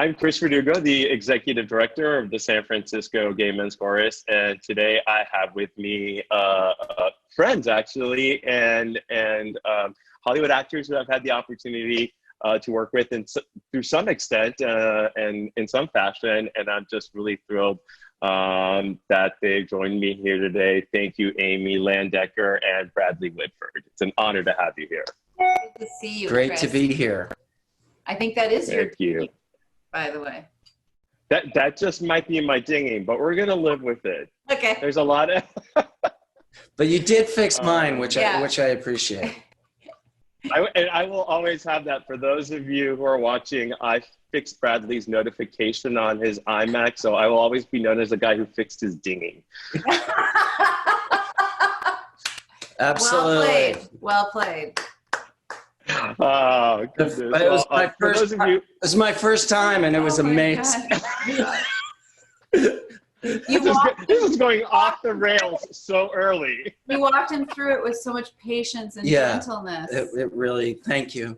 I'm Chris Verdugo, the Executive Director of the San Francisco Gay Men's Chorus, and today I have with me friends, actually, and Hollywood actors who I've had the opportunity to work with through some extent and in some fashion, and I'm just really thrilled that they joined me here today. Thank you, Amy Landecker and Bradley Whitford. It's an honor to have you here. Good to see you, Great Chris. to be here. I think that is Thank you. By the way. That just might be my dinging, but we're gonna live with it. Okay. There's a lot of. But you did fix mine, which yeah. I appreciate. And I will always have that. For those of you who are watching, I fixed Bradley's notification on his iMac, so I will always be known as the guy who fixed his dinging. Absolutely. Well played. Oh, goodness. It was my first time, and it was amazing. This is going off the rails so early. You walked him through it with so much patience and gentleness. It really, thank you.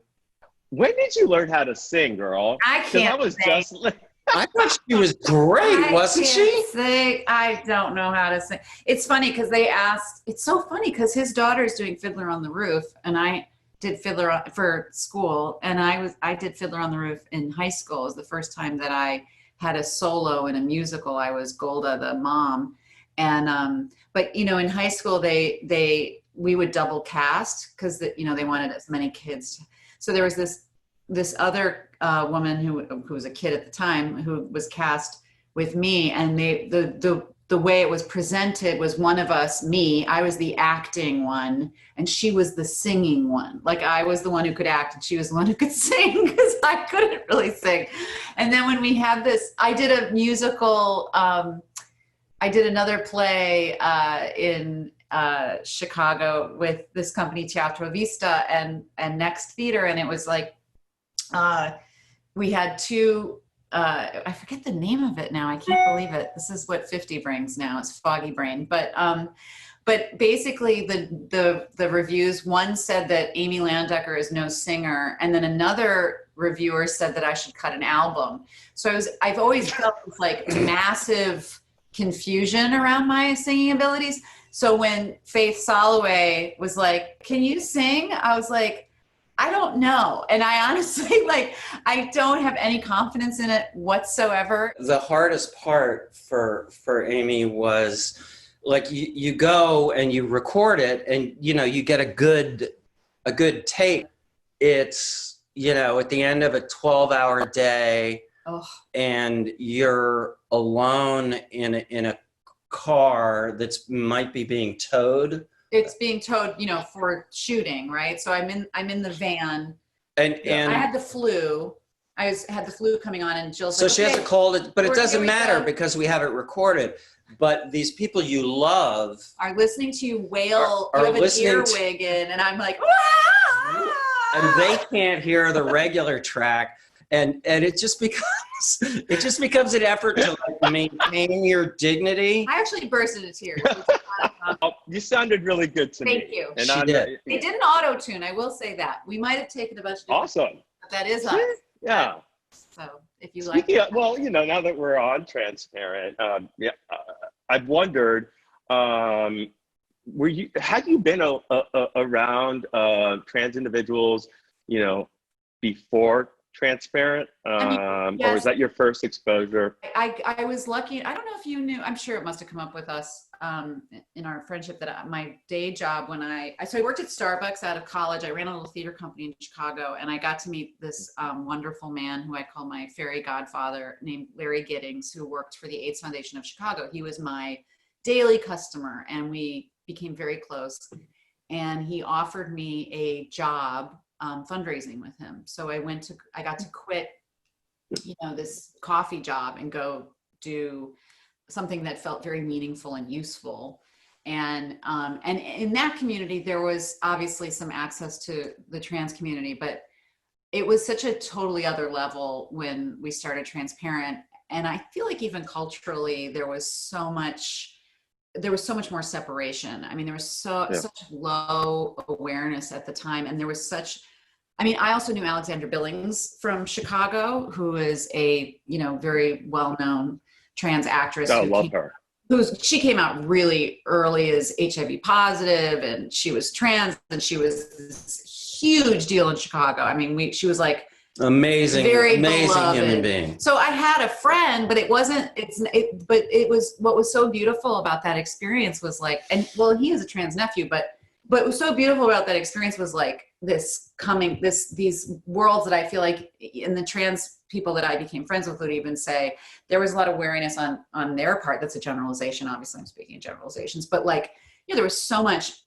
When did you learn how to sing, girl? I can't sing. I thought she was great, wasn't she? Sing. I don't know how to sing. It's funny because they asked, it's so funny because his daughter's doing Fiddler on the Roof, and I did Fiddler for school, and I did Fiddler on the Roof in high school. It was the first time that I had a solo in a musical. I was Golda, the mom. And but you know, in high school we would double cast because they wanted as many kids. So there was this other woman who was a kid at the time who was cast with me, and the way it was presented was one of us, me, I was the acting one, and she was the singing one. Like I was the one who could act, and she was the one who could sing because I couldn't really sing. And then when we had this, I did a musical, I did another play in Chicago with this company, Teatro Vista and Next Theater, and it was like, we had two, I forget the name of it now. I can't believe it. This is what 50 brings now. It's foggy brain. But basically the reviews, one said that Amy Landecker is no singer, and then another reviewer said that I should cut an album. So I've always felt this like massive confusion around my singing abilities. So when Faith Soloway was like, "Can you sing?" I was like, I don't know. And I honestly, I don't have any confidence in it whatsoever. The hardest part for Amy was like you go and you record it, and you get a good take. It's at the end of a 12-hour day, and you're alone in a car that's might be being towed. It's being towed, for shooting, right? So I'm in the van, and I had the flu. I had the flu coming on, and Jill's so like, she has a cold, but it doesn't matter because we have it recorded. But these people you love are listening to you wail. Are you have an listening earwig in, and I'm like, and they can't hear the regular track, and it just becomes an effort to maintain your dignity. I actually burst into tears. You sounded really good to me. Thank you. And she did. They didn't auto-tune, I will say that. We might have taken a bunch of different Awesome. But that is us. Yeah. So if you like well, now that we're on Transparent, I've wondered, had you been around trans individuals, before Transparent, yes. Or was that your first exposure? I was lucky. I don't know if you knew, I'm sure it must have come up with us in our friendship, that my day job when I worked at Starbucks out of college. I ran a little theater company in Chicago, and I got to meet this wonderful man who I call my fairy godfather, named Larry Giddings, who worked for the AIDS Foundation of Chicago. He was my daily customer, and we became very close. And he offered me a job fundraising with him. So I got to quit, this coffee job and go do something that felt very meaningful and useful. And in that community, there was obviously some access to the trans community, but it was such a totally other level when we started Transparent. And I feel like even culturally, there was so much more separation. I mean, there was such low awareness at the time, and there was such I mean, I also knew Alexandra Billings from Chicago, who is a, you know, very well-known trans actress. I love her. She came out really early as HIV positive, and she was trans, and she was this huge deal in Chicago. I mean, she was like amazing beloved human being. So I had a friend, but it wasn't, but it was, what was so beautiful about that experience was like, and well, he is a trans nephew, but what was so beautiful about that experience was like these worlds that I feel like in the trans people that I became friends with would even say there was a lot of wariness on their part. That's a generalization. Obviously I'm speaking in generalizations, but like, you know, there was so much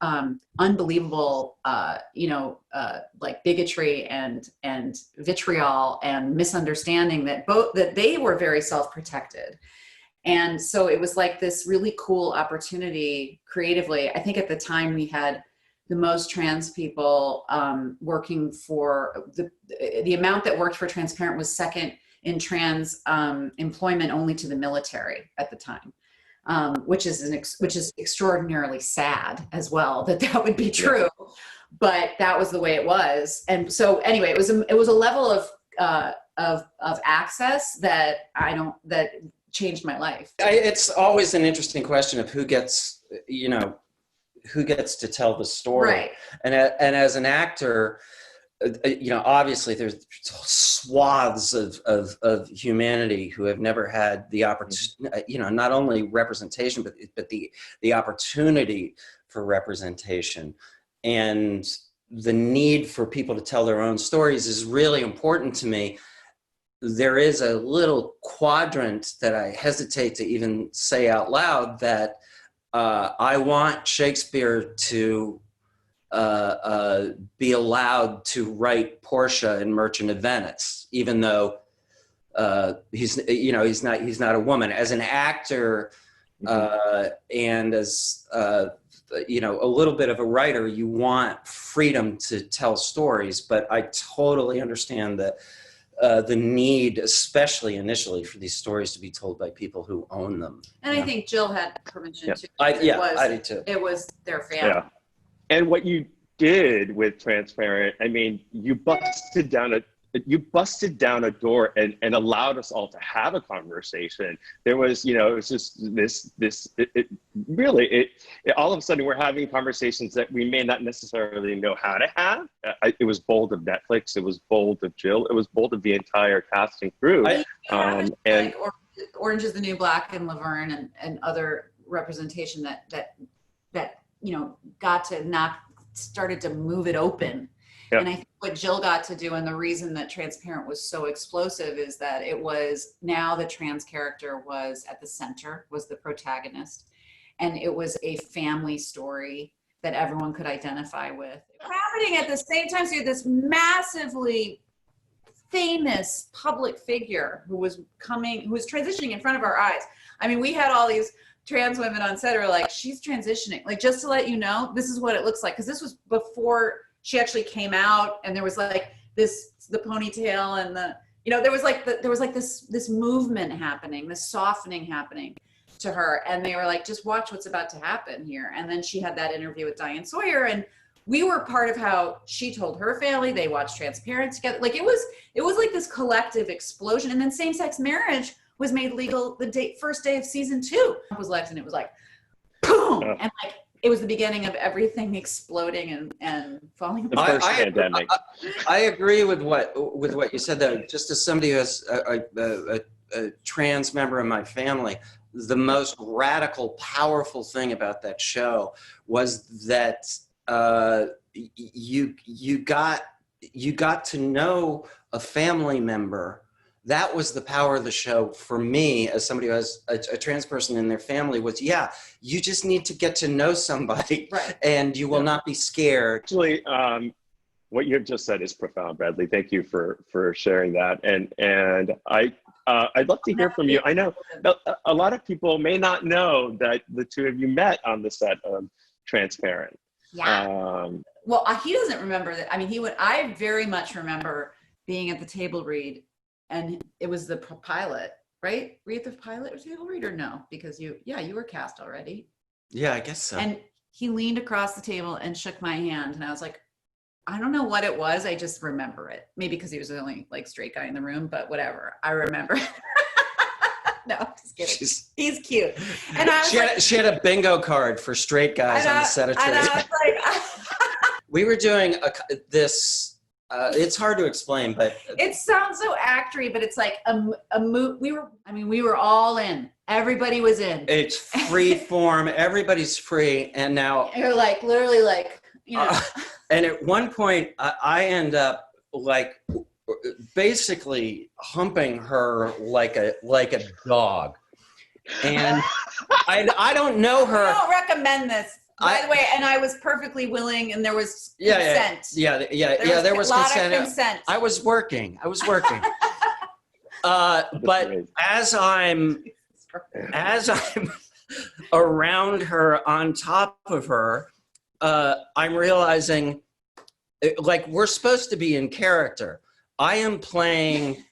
unbelievable, like bigotry and vitriol and misunderstanding that they were very self-protected. And so it was like this really cool opportunity creatively. I think at the time we had the most trans people working for the amount that worked for Transparent was second in trans employment only to the military at the time, which is extraordinarily sad as well that would be true, yeah. But that was the way it was. And so anyway, it was a level of access that changed my life. It's always an interesting question of who gets to tell the story. Right. And as an actor, you know, obviously there's swaths of humanity who have never had the opportunity, you know, not only representation, but the opportunity for representation. And the need for people to tell their own stories is really important to me. There is a little quadrant that I hesitate to even say out loud that I want Shakespeare to be allowed to write Portia in Merchant of Venice, even though he's not a woman. As an actor and as you know, a little bit of a writer, you want freedom to tell stories, but I totally understand that the need, especially initially, for these stories to be told by people who own them. And I think Jill had permission to. I did too. It was their family. Yeah. And what you did with Transparent, I mean, you busted down a door and allowed us all to have a conversation. There was, you know, it was just really all of a sudden we're having conversations that we may not necessarily know how to have. It was bold of Netflix. It was bold of Jill. It was bold of the entire cast and crew. And Orange is the New Black and Laverne and other representation that you know, started to move it open. Yep. And I think what Jill got to do, and the reason that Transparent was so explosive, is that it was now the trans character was at the center, was the protagonist. And it was a family story that everyone could identify with. Happening at the same time, so you had this massively famous public figure who was transitioning in front of our eyes. I mean, we had all these trans women on set who were like, she's transitioning. Like, just to let you know, this is what it looks like. Because this was before she actually came out, and there was like the ponytail and there was like this movement happening, this softening happening to her. And they were like, just watch what's about to happen here. And then she had that interview with Diane Sawyer, and we were part of how she told her family. They watched Transparent together. Like it was like this collective explosion. And then same-sex marriage was made legal the first day of season 2. It was Lex, and it was like, boom, and like it was the beginning of everything exploding and falling apart. I agree with what you said, though. Just as somebody who has a trans member in my family, the most radical, powerful thing about that show was that you got to know a family member. That was the power of the show for me, as somebody who has a trans person in their family, was, you just need to get to know somebody, right, and you will not be scared. Actually, what you have just said is profound, Bradley. Thank you for sharing that. And I'd love to hear from you. I know a lot of people may not know that the two of you met on the set of Transparent. Yeah. Well, he doesn't remember that. I mean, I very much remember being at the table read. And it was the pilot, right? Were you at the pilot or table read, or no? Because you were cast already. Yeah, I guess so. And he leaned across the table and shook my hand, and I was like, I don't know what it was. I just remember it. Maybe because he was the only like straight guy in the room, but whatever. I remember. No, just kidding. He's cute. And I was she had a bingo card for straight guys on the set of Tracy. And I was like, we were doing this. It's hard to explain, but it sounds so actory, but it's like a move. We were all in. Everybody was in. It's free form. Everybody's free, and now you're like literally like, you know. And at one point, I end up like basically humping her like a dog, and I don't know her. I don't recommend this. By the way, and I was perfectly willing, and there was consent. Yeah. There was a lot consent. of consent. I was working. But as I'm around her, on top of her, I'm realizing, like, we're supposed to be in character. I am playing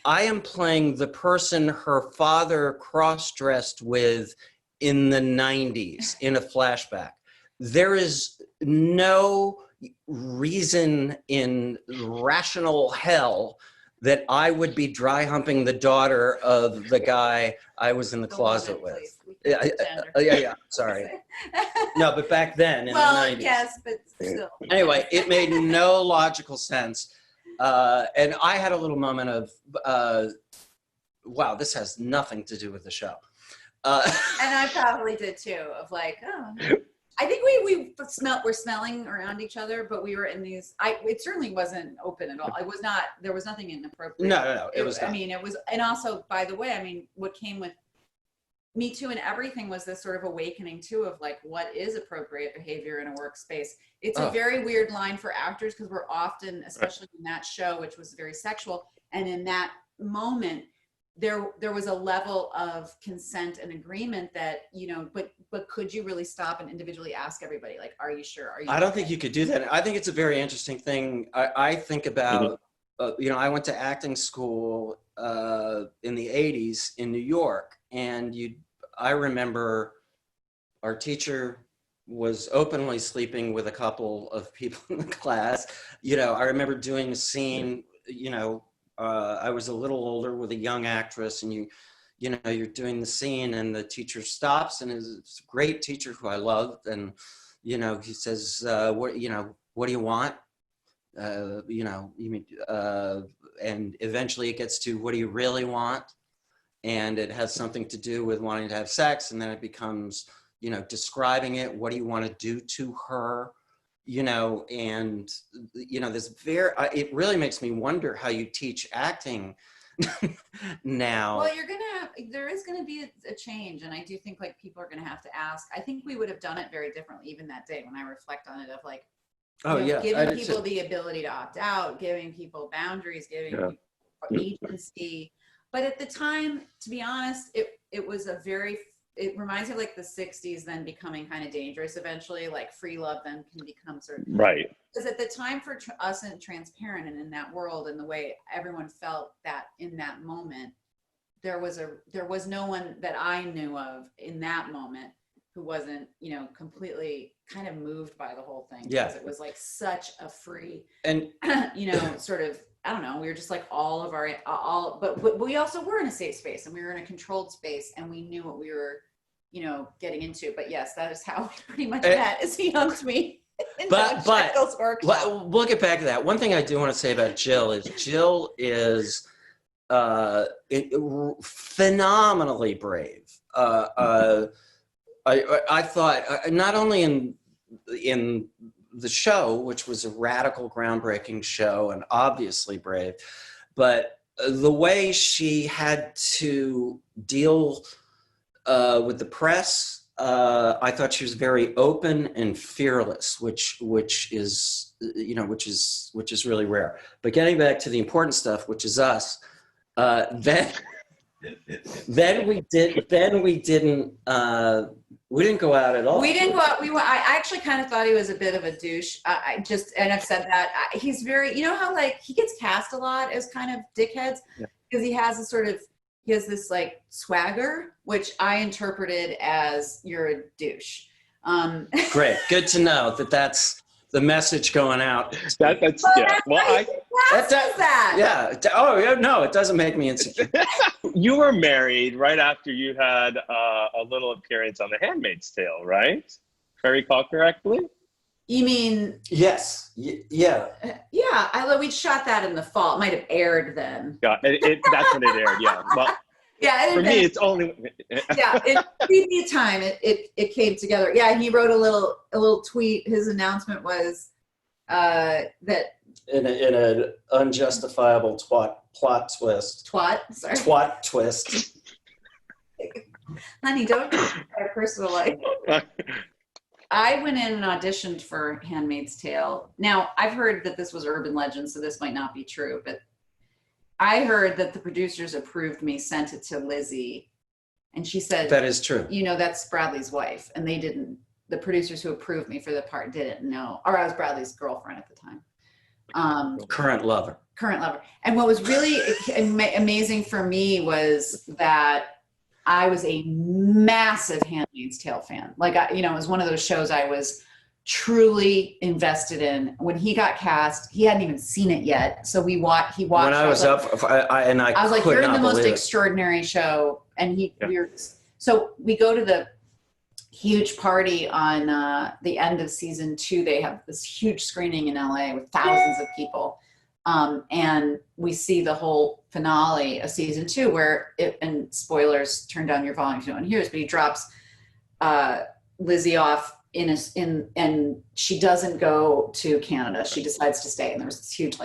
the person her father cross-dressed with in the 90s in a flashback. There is no reason in rational hell that I would be dry humping the daughter of the guy I was in the closet with. Yeah, sorry. No, but back then in the 90s. Yes, but still. Anyway, it made no logical sense. And I had a little moment of, wow, this has nothing to do with the show. And I probably did too, of like, oh. I think we're smelling around each other, but we were in these, it certainly wasn't open at all. It was not, there was nothing inappropriate. No, it was not. I mean, it was, and also, by the way, I mean, what came with Me Too and everything was this sort of awakening too of like, what is appropriate behavior in a workspace? It's a very weird line for actors because we're often, especially in that show, which was very sexual, and in that moment, there was a level of consent and agreement that, you know, but could you really stop and individually ask everybody, like, are you sure? Are you? I don't think you could do that. I think it's a very interesting thing. I think about, you know, I went to acting school in the 80s in New York, and I remember our teacher was openly sleeping with a couple of people in the class. You know, I remember doing a scene, you know, I was a little older with a young actress, and you know, you're doing the scene, and the teacher stops, and is a great teacher who I loved, and you know, he says, "What do you want?" You know, you mean, and eventually it gets to, "What do you really want?" And it has something to do with wanting to have sex, and then it becomes, you know, describing it. What do you want to do to her? You know, and you know, it really makes me wonder how you teach acting now. Well, there is gonna be a change, and I do think like people are gonna have to ask. I think we would have done it very differently even that day when I reflect on it, of like, giving people the ability to opt out, giving people boundaries, giving people agency. But at the time, to be honest, it was it reminds me of like the 60s then becoming kind of dangerous eventually, like free love then can become sort of, right. Because at the time for us and transparent and in that world and the way everyone felt that in that moment, there was no one that I knew of in that moment who wasn't, you know, completely kind of moved by the whole thing. Yeah. Because it was like such a free, and you know, sort of, I don't know, we were just like but we also were in a safe space, and we were in a controlled space, and we knew what we were, you know, getting into. But yes, that is how we pretty much met, as he humped me. But we'll get back to that. One thing I do want to say about Jill is phenomenally brave. I thought not only in the show, which was a radical, groundbreaking show and obviously brave, but the way she had to deal with the press, I thought she was very open and fearless, which is really rare. But getting back to the important stuff, which is us, then we didn't go out at all. We didn't go out. I actually kind of thought he was a bit of a douche. And I've said that he's very, you know how like he gets cast a lot as kind of dickheads because he has this like swagger, which I interpreted as you're a douche. Great. Good to know that's the message going out. That's yeah. Well, that. Yeah. Oh, yeah. No, it doesn't make me insecure. You were married right after you had a little appearance on The Handmaid's Tale, right? If I recall correctly. You mean? Yes. Yeah. Yeah. We shot that in the fall. It might have aired then. Yeah, that's when it aired. Yeah. Well, yeah. For me, it's only. Yeah. It previous time it came together. Yeah. He wrote a little tweet. His announcement was that in an unjustifiable plot twist. Sorry. Twat twist. Honey, don't talk about my personal life. I went in and auditioned for Handmaid's Tale. Now, I've heard that this was urban legend, so this might not be true, but I heard that the producers approved me, sent it to Lizzie, and she said, that is true. You know, that's Bradley's wife. And they didn't, the producers who approved me for the part didn't know, or I was Bradley's girlfriend at the time. Current lover. And what was really amazing for me was that I was a massive Handmaid's Tale fan. Like, it was one of those shows I was truly invested in. When he got cast, he hadn't even seen it yet. So he watched. When I was up, I was like, you're in the most extraordinary show. And so we go to the huge party on the end of season 2. They have this huge screening in LA with thousands of people. And we see the whole finale of season 2 where and spoilers, turn down your volume if you don't hear this, but he drops Lizzie off and she doesn't go to Canada. She decides to stay. And there was this huge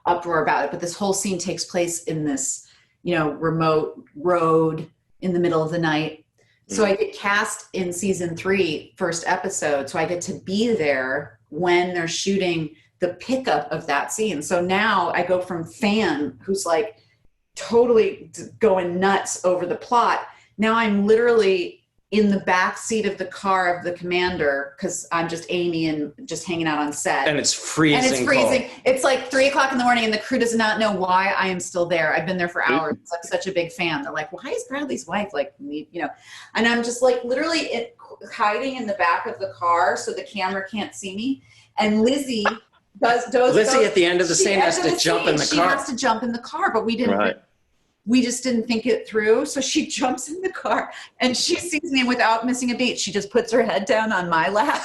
uproar about it. But this whole scene takes place in this, remote road in the middle of the night. So I get cast in season 3, first episode. So I get to be there when they're shooting the pickup of that scene. So now I go from fan who's totally going nuts over the plot. Now I'm literally in the back seat of the car of the commander because I'm just Amy and just hanging out on set. And it's freezing. Cold. It's 3:00 in the morning and the crew does not know why I am still there. I've been there for hours. It's such a big fan. They're like, why is Bradley's wife and I'm just literally hiding in the back of the car so the camera can't see me. And Lizzie Lizzie at the end of the scene has to jump in the car. She has to jump in the car, but we didn't. Right. We just didn't think it through. So she jumps in the car and she sees me, and without missing a beat, she just puts her head down on my lap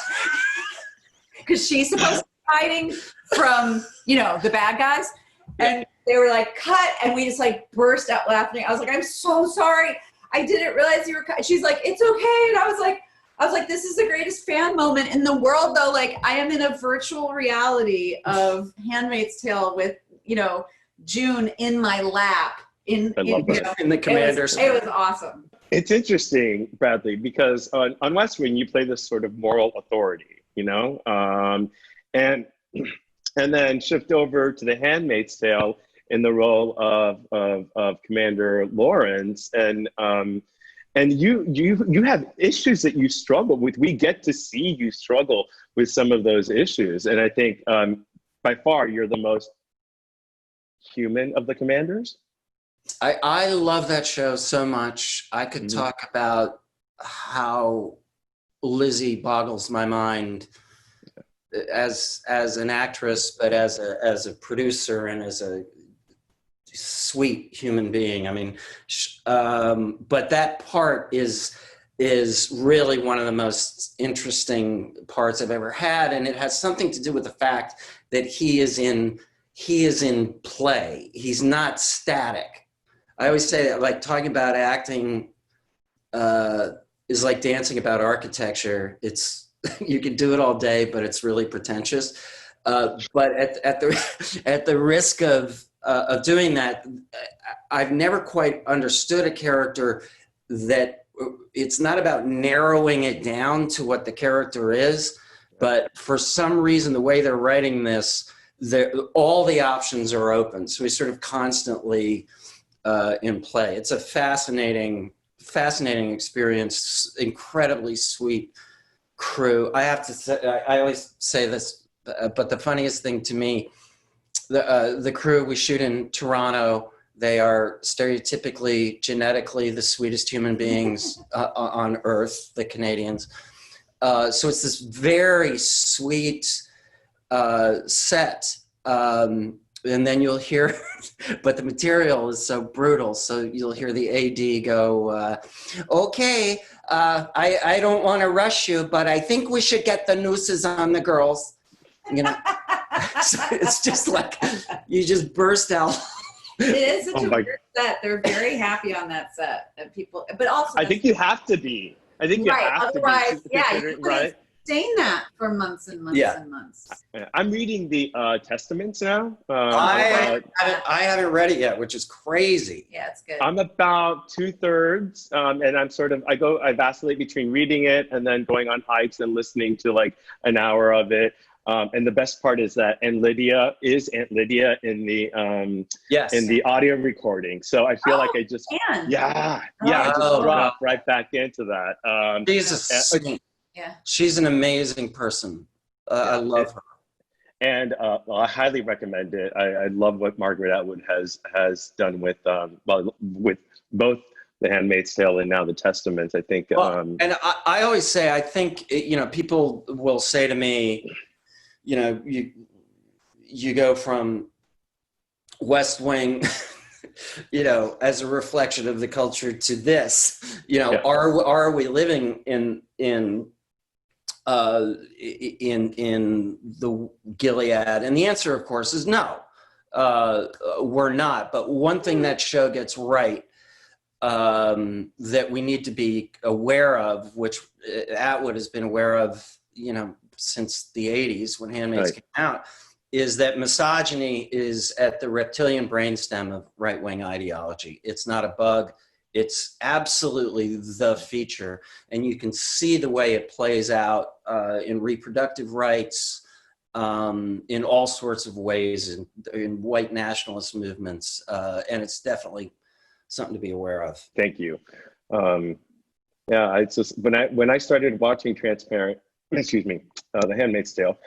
because she's supposed to be hiding from, the bad guys. And they were like, cut. And we just burst out laughing. I was like, I'm so sorry. I didn't realize you were cut. She's like, it's okay. And I was like, this is the greatest fan moment in the world, though. I am in a virtual reality of Handmaid's Tale with, June in my lap. In the commander's. It was awesome. It's interesting, Bradley, because on West Wing, you play this sort of moral authority, and then shift over to The Handmaid's Tale in the role of Commander Lawrence, and you have issues that you struggle with. We get to see you struggle with some of those issues, and I think by far you're the most human of the commanders. I love that show so much. I could talk about how Lizzie boggles my mind as an actress, but as a producer and as a sweet human being. I mean, but that part is really one of the most interesting parts I've ever had, and it has something to do with the fact that he is in play. He's not static. I always say that, talking about acting is like dancing about architecture. It's you can do it all day, but it's really pretentious. But at the risk of doing that, I've never quite understood a character that it's not about narrowing it down to what the character is, but for some reason, the way they're writing this, all the options are open. So he's sort of constantly in play. It's a fascinating experience, incredibly sweet crew. I have to say, I always say this, but the funniest thing to me, the crew, we shoot in Toronto. They are stereotypically, genetically the sweetest human beings on earth, the Canadians. So it's this very sweet, set. And then you'll hear, but the material is so brutal. So you'll hear the AD go, okay, I don't want to rush you, but I think we should get the nooses on the girls. You know, so it's just like, you just burst out. It is such a weird set. They're very happy on that set. And people, but also. I think you have to be. I think you have otherwise, to be. yeah, you right? Saying that for months and months and months. I'm reading the Testaments now. I haven't read it yet, which is crazy. Yeah, it's good. I'm about 2/3, and I vacillate between reading it and then going on hikes and listening to like an hour of it. And the best part is that Aunt Lydia in the in the audio recording. So I feel like I just I just dropped right back into that. Jesus. Yeah, she's an amazing person. I love her, and I highly recommend it. I love what Margaret Atwood has done with with both The Handmaid's Tale and now The Testaments. I think, and I always say, I think people will say to me, you go from West Wing. As a reflection of the culture to this, are we living in the Gilead? And the answer, of course, is no, we're not. But one thing that show gets right, that we need to be aware of, which Atwood has been aware of, since the 80s when Handmaids came out, is that misogyny is at the reptilian brainstem of right-wing ideology. It's not a bug. It's absolutely the feature. And you can see the way it plays out in reproductive rights, in all sorts of ways, in white nationalist movements. And it's definitely something to be aware of. Thank you. It's just, when I started watching The Handmaid's Tale,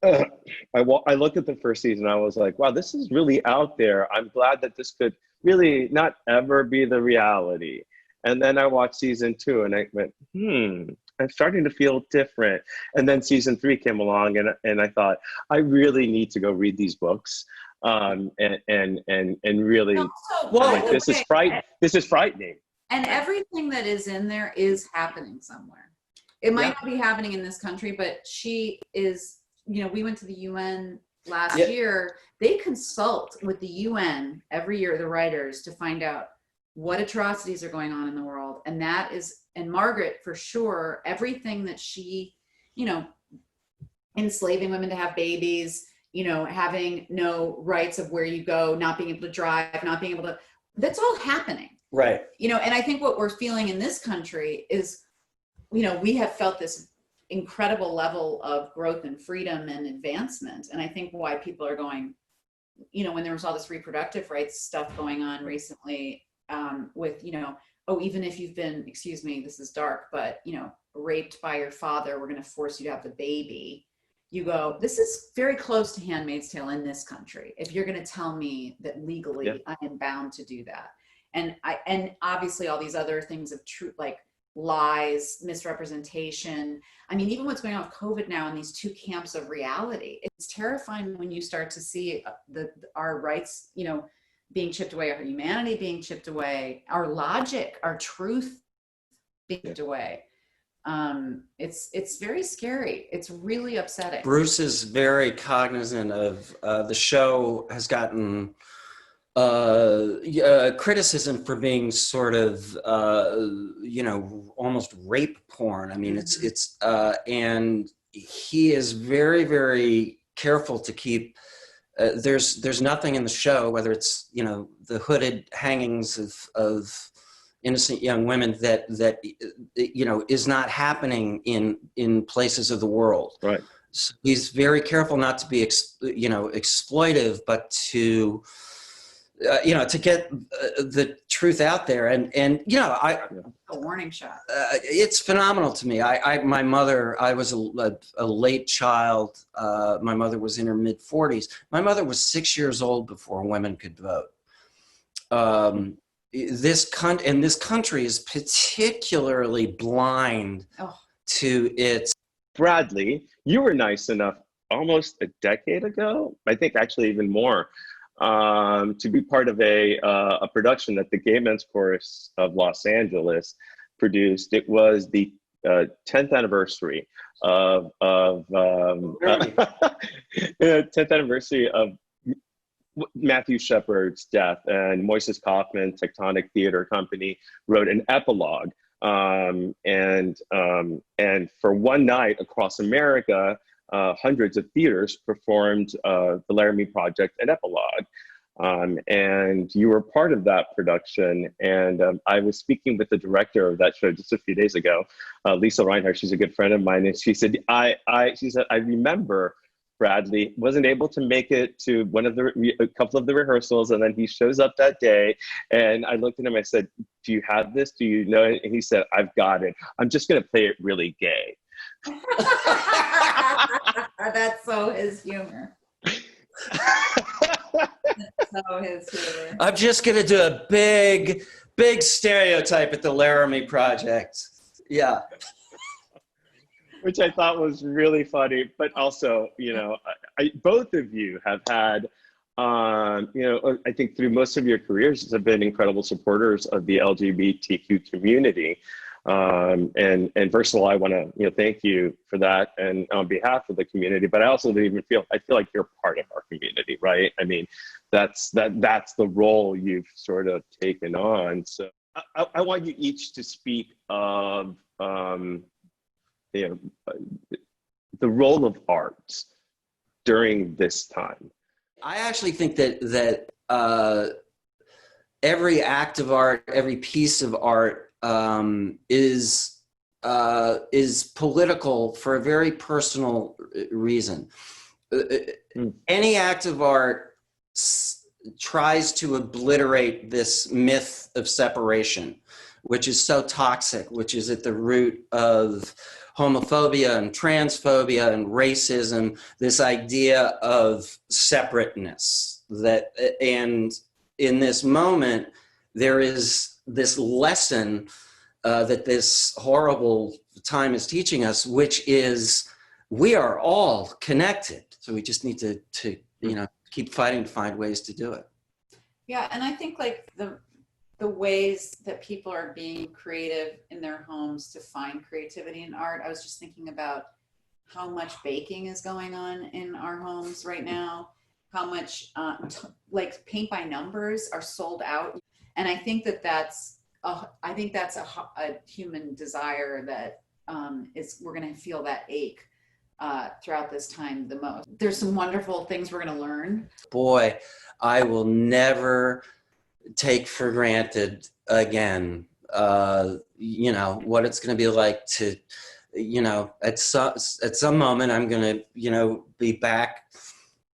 I looked at the first season. I was like, wow, this is really out there. I'm glad that this could really not ever be the reality. And then I watched season 2 and I went, I'm starting to feel different. And then season 3 came along and I thought, I really need to go read these books. And really, this is frightening. And everything that is in there is happening somewhere. It might not be happening in this country, but she is, we went to the UN last year. They consult with the UN every year, the writers, to find out what atrocities are going on in the world. And that is, and Margaret, for sure, everything that she, enslaving women to have babies, having no rights of where you go, not being able to drive, not being able to, that's all happening. Right. And I think what we're feeling in this country is, we have felt this incredible level of growth and freedom and advancement. And I think why people are going, when there was all this reproductive rights stuff going on recently, with, even if you've been, excuse me, this is dark, but, raped by your father, we're going to force you to have the baby. You go, this is very close to Handmaid's Tale in this country. If you're going to tell me that legally I am bound to do that. And obviously all these other things of truth, like lies, misrepresentation. I mean, even what's going on with COVID now in these two camps of reality, it's terrifying when you start to see our rights, being chipped away, our humanity being chipped away, our logic, our truth being chipped away. It's very scary. It's really upsetting. Bruce is very cognizant of the show has gotten criticism for being sort of almost rape porn. I mean, it's and he is very, very careful to keep. There's nothing in the show, whether it's the hooded hangings of innocent young women that is not happening in places of the world. Right. So he's very careful not to be exploitive, but to get the truth out there. And a warning shot. It's phenomenal to me. My mother, I was a late child. My mother was in her mid 40s. My mother was 6 years old before women could vote. This country is particularly blind to its. Bradley, you were nice enough almost a decade ago, I think actually even more, to be part of a production that the Gay Men's Chorus of Los Angeles produced. It was the 10th anniversary of 10th anniversary of Matthew Shepard's death, and Moises Kaufman, Tectonic Theater Company, wrote an epilogue. And for one night across America, hundreds of theaters performed the Laramie Project and epilogue. And you were part of that production. And I was speaking with the director of that show just a few days ago, Lisa Reinhardt. She's a good friend of mine. And she said, I remember Bradley wasn't able to make it to a couple of the rehearsals, and then he shows up that day, and I looked at him, I said, do you have this? Do you know it? And he said, I've got it. I'm just going to play it really gay. That's so his humor. So his humor. I'm just going to do a big stereotype at the Laramie Project. Yeah. Which I thought was really funny, but also, both of you have had, I think through most of your careers have been incredible supporters of the LGBTQ community. And first of all, I want to, thank you for that, and on behalf of the community. But I also I feel like you're part of our community, right? I mean, that's the role you've sort of taken on. So I want you each to speak of, the role of art during this time. I actually think that every act of art, every piece of art is political for a very personal reason. Any act of art tries to obliterate this myth of separation, which is so toxic, which is at the root of homophobia and transphobia and racism, this idea of separateness. And in this moment, there is this lesson that this horrible time is teaching us, which is we are all connected. So we just need to keep fighting to find ways to do it. Yeah, and I think like the ways that people are being creative in their homes to find creativity in art. I was just thinking about how much baking is going on in our homes right now, how much like paint by numbers are sold out. And I think that's a human desire that we're going to feel that ache throughout this time the most. There's some wonderful things we're going to learn. Boy, I will never take for granted again, what it's going to be like to, at some moment I'm going to, be back,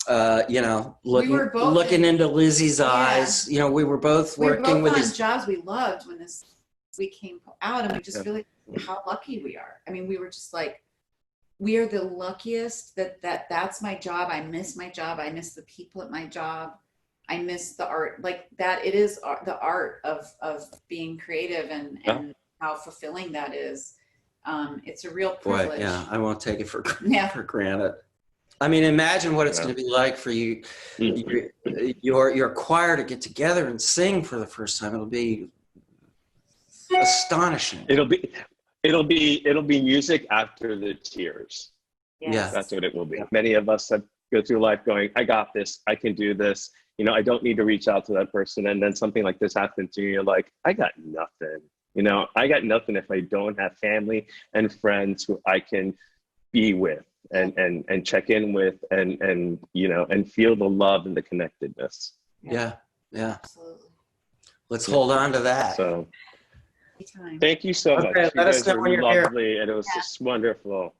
looking into Lizzie's eyes. We were both working with these jobs we loved when we came out, and we just feel like how lucky we are. I mean, we were just like, we are the luckiest that's my job. I miss my job. I miss the people at my job. I miss the art, like that. It is the art of being creative and how fulfilling that is. It's a real privilege. Boy, yeah, I won't take it for granted. I mean, imagine what it's going to be like for you, your choir to get together and sing for the first time. It'll be astonishing. It'll be music after the tears. Yes. Yeah, that's what it will be. Many of us go through life going, I got this, I can do this. I don't need to reach out to that person. And then something like this happens to you, you're like, I got nothing. I got nothing if I don't have family and friends who I can be with and check in with and feel the love and the connectedness. Yeah. Absolutely. Let's hold on to that. So thank you so much. Let us know when you're lovely, here. And it was just wonderful.